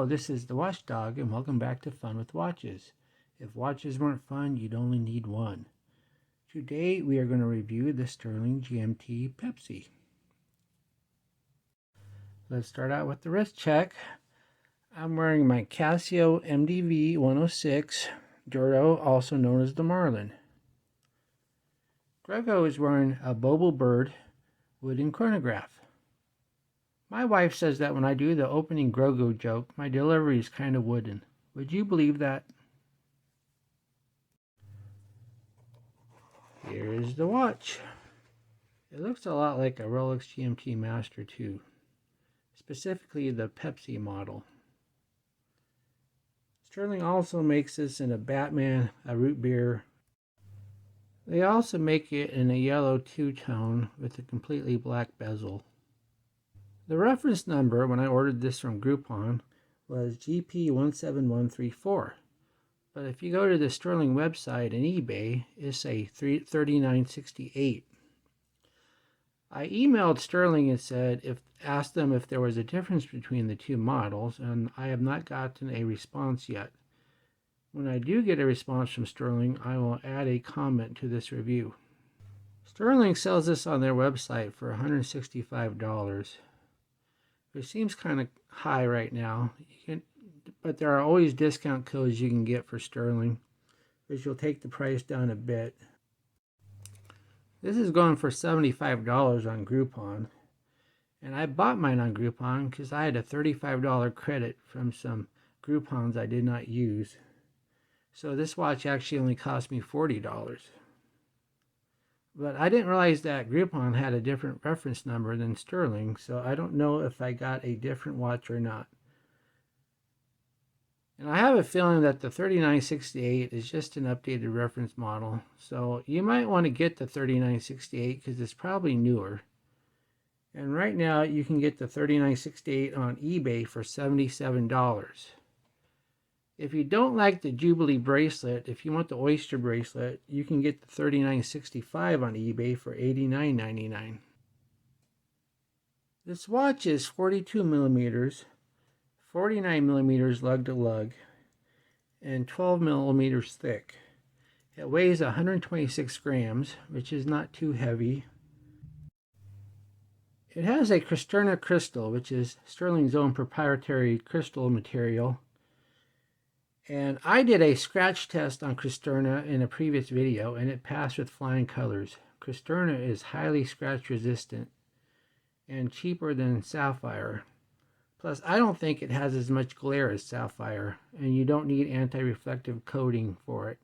this is the Watchdog, and welcome back to Fun with Watches. If watches weren't fun, you'd only need one. Today we are going to review the Stuhrling GMT Pepsi. Let's start out with the wrist check. I'm wearing my Casio MDV 106 Duro, also known as the Marlin. Grego is wearing a Bobo Bird wooden chronograph. My wife says that when I do the opening Grogo joke, my delivery is kind of wooden. Would you believe that? Here is the watch. It looks a lot like a Rolex GMT Master 2, specifically the Pepsi model. Stuhrling also makes this in a Batman, a root beer. They also make it in a yellow two-tone with a completely black bezel. The reference number when I ordered this from Groupon was GP17134. But if you go to the Stuhrling website and eBay, it's a $39.68. I emailed Stuhrling and asked them if there was a difference between the two models, and I have not gotten a response yet. When I do get a response from Stuhrling, I will add a comment to this review. Stuhrling sells this on their website for $165. It seems kind of high right now, but there are always discount codes you can get for Stuhrling, which will take the price down a bit. This is going for $75 on Groupon, and I bought mine on Groupon because I had a $35 credit from some Groupons I did not use. So this watch actually only cost me $40. But I didn't realize that Groupon had a different reference number than Stuhrling, so I don't know if I got a different watch or not. And I have a feeling that the 3968 is just an updated reference model, so you might want to get the 3968 because it's probably newer. And right now you can get the 3968 on eBay for $77. If you don't like the Jubilee bracelet, if you want the Oyster bracelet, you can get the 3965 on eBay for $89.99. This watch is 42 millimeters, 49 millimeters lug to lug, and 12 millimeters thick. It weighs 126 grams, which is not too heavy. It has a Cristerna crystal, which is Stuhrling's own proprietary crystal material. And I did a scratch test on Cristerna in a previous video, and it passed with flying colors. Cristerna is highly scratch resistant and cheaper than sapphire. Plus, I don't think it has as much glare as sapphire, and you don't need anti-reflective coating for it.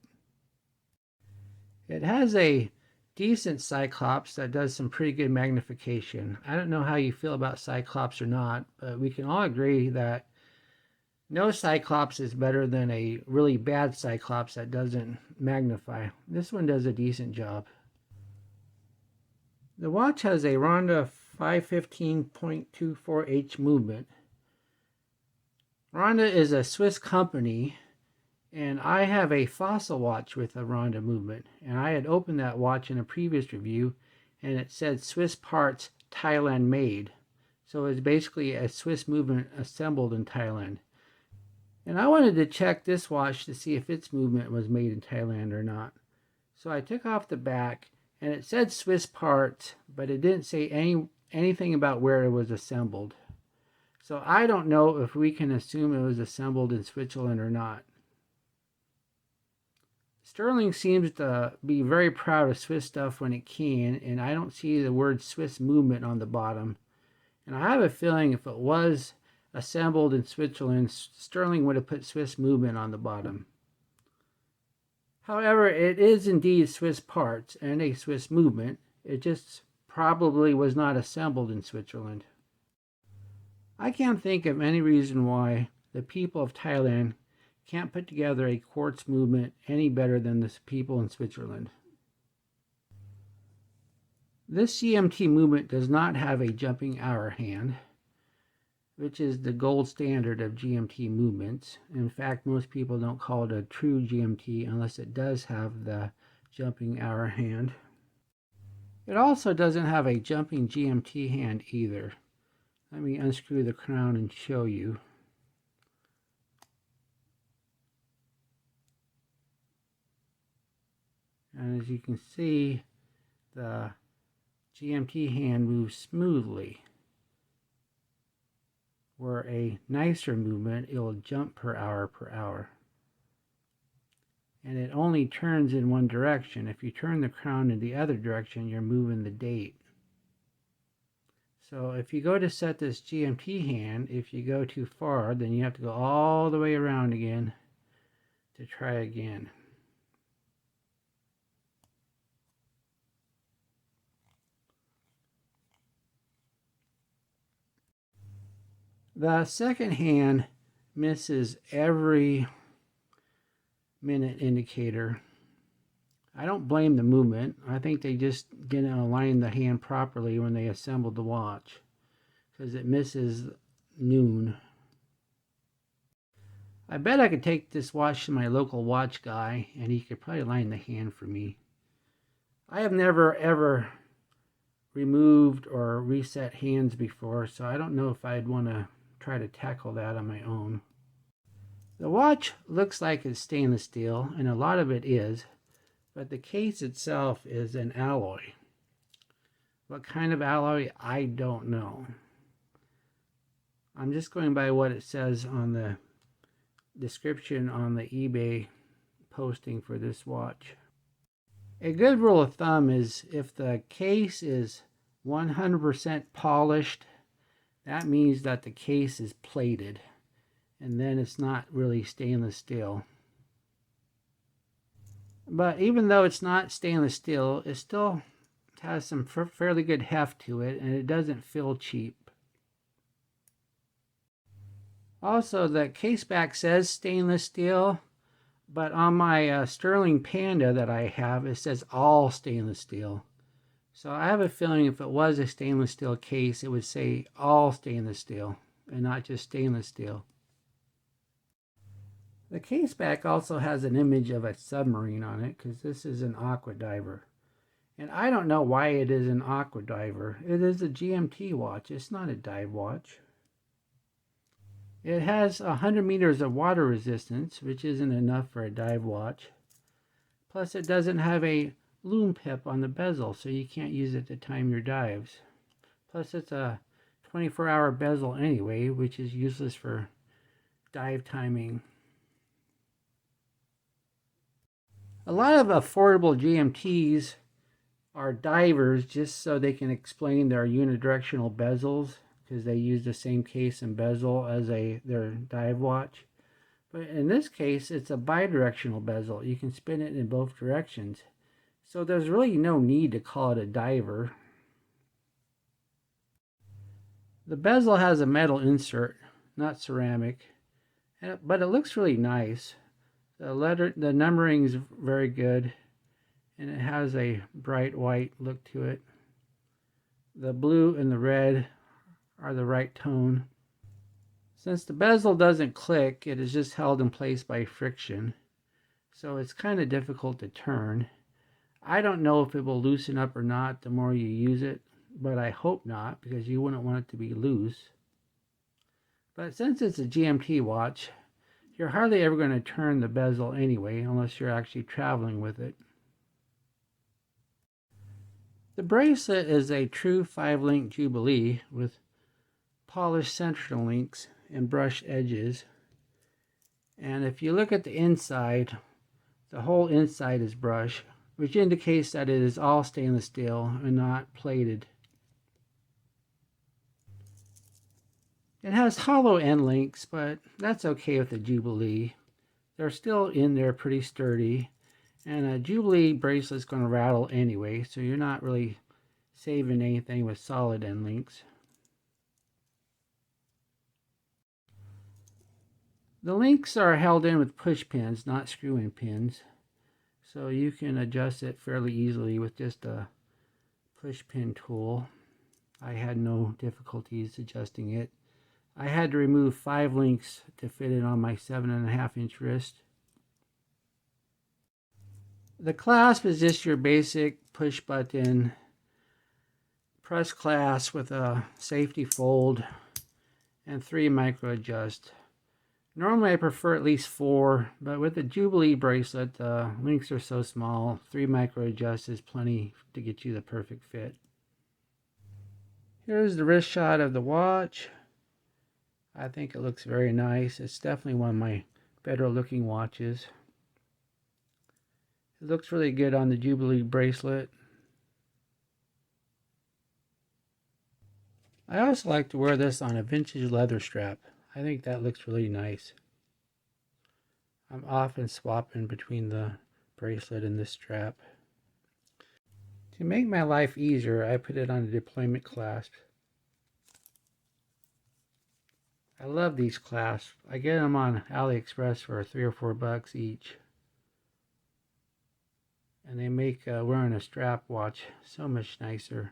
It has a decent Cyclops that does some pretty good magnification. I don't know how you feel about Cyclops or not, but we can all agree that no Cyclops is better than a really bad Cyclops that doesn't magnify. This one does a decent job. The watch has a Ronda 515.24H movement. Ronda is a Swiss company, and I have a Fossil watch with a Ronda movement. And I had opened that watch in a previous review, and it said Swiss parts Thailand made. So it's basically a Swiss movement assembled in Thailand. And I wanted to check this watch to see if its movement was made in Thailand or not. So I took off the back, and it said Swiss parts, but it didn't say anything about where it was assembled. So I don't know if we can assume it was assembled in Switzerland or not. Stuhrling seems to be very proud of Swiss stuff when it can, and I don't see the word Swiss movement on the bottom. And I have a feeling if it was assembled in Switzerland, Stuhrling would have put Swiss movement on the bottom. However, it is indeed Swiss parts and a Swiss movement. It just probably was not assembled in Switzerland. I can't think of any reason why the people of Thailand can't put together a quartz movement any better than the people in Switzerland. This GMT movement does not have a jumping hour hand, which is the gold standard of GMT movements. In fact, most people don't call it a true GMT unless it does have the jumping hour hand. It also doesn't have a jumping GMT hand either. Let me unscrew the crown and show you. And as you can see, the GMT hand moves smoothly. Where a nicer movement, it will jump per hour. And it only turns in one direction. If you turn the crown in the other direction, you're moving the date. So if you go to set this GMT hand, if you go too far, then you have to go all the way around again to try again. The second hand misses every minute indicator. I don't blame the movement. I think they just didn't align the hand properly when they assembled the watch, because it misses noon. I bet I could take this watch to my local watch guy and he could probably line the hand for me. I have never ever removed or reset hands before, so I don't know if I'd want to try to tackle that on my own. The watch looks like it's stainless steel, and a lot of it is, but the case itself is an alloy. What kind of alloy, I don't know. I'm just going by what it says on the description on the eBay posting for this watch. A good rule of thumb is if the case is 100% polished, that means that the case is plated, and then it's not really stainless steel. But even though it's not stainless steel, it still has some fairly good heft to it, and it doesn't feel cheap. Also, the case back says stainless steel, but on my Stuhrling Panda that I have, it says all stainless steel. So I have a feeling if it was a stainless steel case, it would say all stainless steel and not just stainless steel. The case back also has an image of a submarine on it because this is an Aqua-Diver. And I don't know why it is an Aqua-Diver. It is a GMT watch. It's not a dive watch. It has 100 meters of water resistance, which isn't enough for a dive watch. Plus it doesn't have a loom pip on the bezel, so you can't use it to time your dives. Plus it's a 24-hour bezel anyway, which is useless for dive timing. A lot of affordable GMTs are divers just so they can explain their unidirectional bezels, because they use the same case and bezel as their dive watch. But in this case, it's a bidirectional bezel. You can spin it in both directions. So there's really no need to call it a diver. The bezel has a metal insert, not ceramic, but it looks really nice. The numbering is very good, and it has a bright white look to it. The blue and the red are the right tone. Since the bezel doesn't click, it is just held in place by friction, so it's kind of difficult to turn. I don't know if it will loosen up or not the more you use it, but I hope not, because you wouldn't want it to be loose. But since it's a GMT watch, you're hardly ever going to turn the bezel anyway, unless you're actually traveling with it. The bracelet is a true 5-link Jubilee with polished central links and brushed edges. And if you look at the inside, the whole inside is brushed, which indicates that it is all stainless steel and not plated. It has hollow end links, but that's okay with the Jubilee. They're still in there pretty sturdy, and a Jubilee bracelet's going to rattle anyway, so you're not really saving anything with solid end links. The links are held in with push pins, not screw-in pins, so you can adjust it fairly easily with just a push pin tool. I had no difficulties adjusting it. I had to remove 5 links to fit it on my 7.5-inch wrist. The clasp is just your basic push button press clasp with a safety fold and 3 micro adjust. Normally I prefer at least 4, but with the Jubilee bracelet, the links are so small, 3 micro adjusts is plenty to get you the perfect fit. Here's the wrist shot of the watch. I think it looks very nice. It's definitely one of my better looking watches. It looks really good on the Jubilee bracelet. I also like to wear this on a vintage leather strap. I think that looks really nice. I'm often swapping between the bracelet and this strap. To make my life easier, I put it on a deployment clasp. I love these clasps. I get them on AliExpress for $3 or $4 each. And they make wearing a strap watch so much nicer.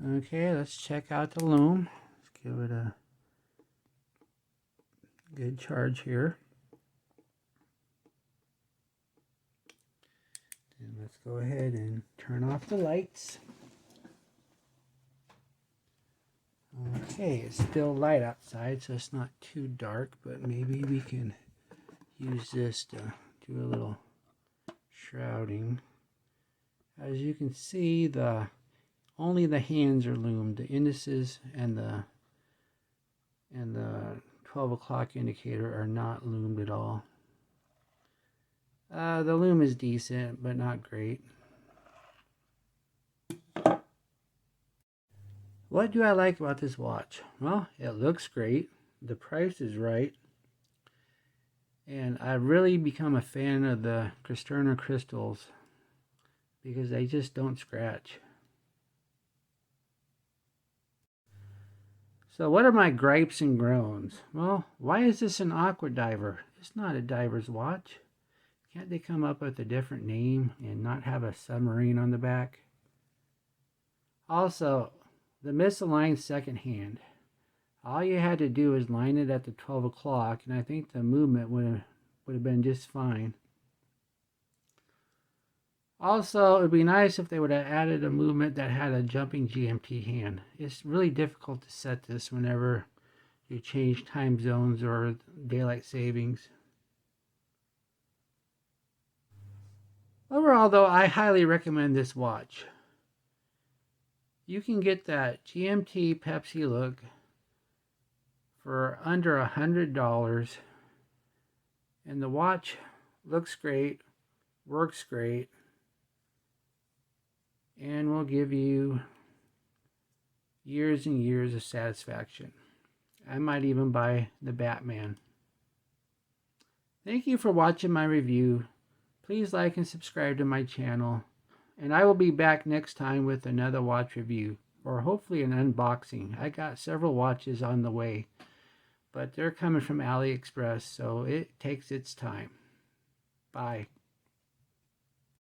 Okay, let's check out the loom. Let's give it a good charge here. And let's go ahead and turn off the lights. Okay, it's still light outside, so it's not too dark, but maybe we can use this to do a little shrouding. As you can see, only the hands are loomed. The indices and the 12 o'clock indicator are not loomed at all. The loom is decent, but not great. What do I like about this watch? Well, it looks great. The price is right. And I've really become a fan of the Cristerna crystals because they just don't scratch. So what are my gripes and groans? Well, why is this an Aqua-Diver? It's not a diver's watch. Can't they come up with a different name and not have a submarine on the back? Also, the misaligned second hand. All you had to do is line it at the 12 o'clock, and I think the movement would have been just fine. Also, it would be nice if they would have added a movement that had a jumping GMT hand. It's really difficult to set this whenever you change time zones or daylight savings. Overall, though, I highly recommend this watch. You can get that GMT Pepsi look for under $100, and the watch looks great, works great, and will give you years and years of satisfaction. I might even buy the Batman. Thank you for watching my review. Please like and subscribe to my channel, and I will be back next time with another watch review, or hopefully an unboxing. I got several watches on the way, but they're coming from AliExpress, so it takes its time. Bye.